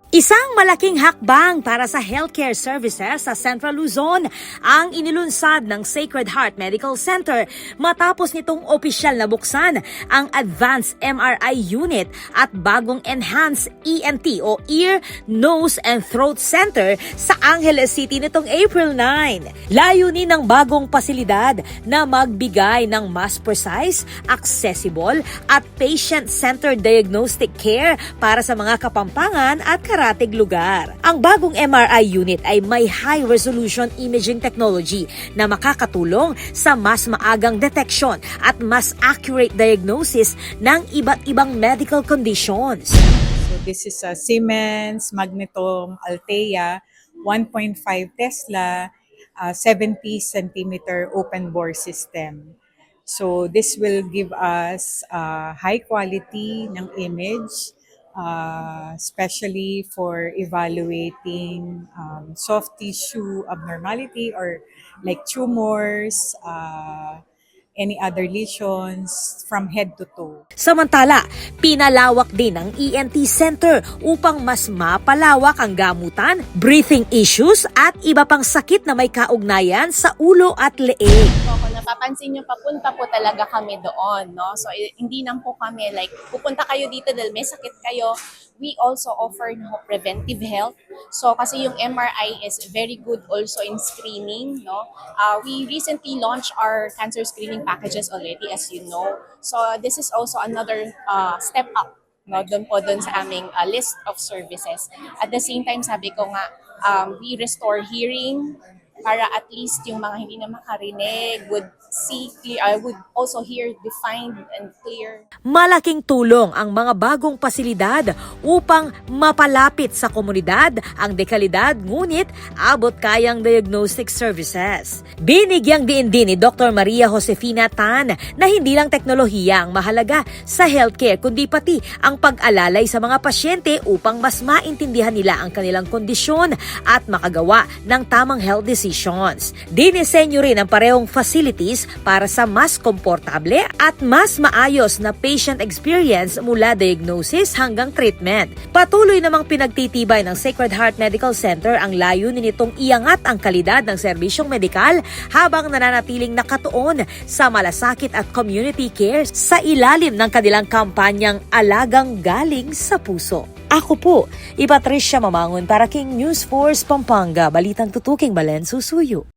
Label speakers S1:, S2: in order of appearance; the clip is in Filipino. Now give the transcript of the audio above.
S1: Isang malaking hakbang para sa healthcare services sa Central Luzon ang inilunsad ng Sacred Heart Medical Center matapos nitong opisyal na buksan ang Advanced MRI Unit at bagong Enhanced ENT o Ear, Nose and Throat Center sa Angeles City nitong April 9. Layunin ng bagong pasilidad na magbigay ng mas precise, accessible at patient-centered diagnostic care para sa mga Kapampangan at karatig lugar. Ang bagong MRI unit ay may high-resolution imaging technology na makakatulong sa mas maagang detection at mas accurate diagnosis ng iba't ibang medical conditions.
S2: So this is a Siemens Magnetom Althea 1.5 Tesla 70 centimeter open bore system. So this will give us high quality ng image, especially for evaluating soft tissue abnormality or like tumors, any other lesions from head to toe.
S1: Samantala, pinalawak din ang ENT Center upang mas mapalawak ang gamutan, breathing issues at iba pang sakit na may kaugnayan sa ulo at leeg.
S3: So, kung napapansin nyo, papunta po talaga kami doon, no? So, hindi lang po kami like, pupunta kayo dito dahil may sakit kayo. We also offer preventive health. So, kasi yung MRI is very good also in screening, no? We recently launched our cancer screening packages already, as you know. So, this is also another step up, no? Doon sa aming list of services. At the same time, sabi ko nga, we restore hearing, para at least yung mga hindi na makarinig would see clear, would also hear defined and clear.
S1: Malaking tulong ang mga bagong pasilidad upang mapalapit sa komunidad ang dekalidad ngunit abot kayang diagnostic services. Binigyang diin din ni Dr. Maria Josefina Tan na hindi lang teknolohiya ang mahalaga sa healthcare kundi pati ang pag-alalay sa mga pasyente upang mas maintindihan nila ang kanilang kondisyon at makagawa ng tamang health decisions. Dinisenyo rin ang parehong facilities para sa mas komportable at mas maayos na patient experience mula diagnosis hanggang treatment. Patuloy namang pinagtitibay ng Sacred Heart Medical Center ang layunin nitong iangat ang kalidad ng serbisyong medikal habang nananatiling nakatuon sa malasakit at community care sa ilalim ng kanilang kampanyang Alagang Galing sa Puso. Ako po, Patricia Mamangon para King News Force Pampanga, Balitang Tutuking Balen Susuyo.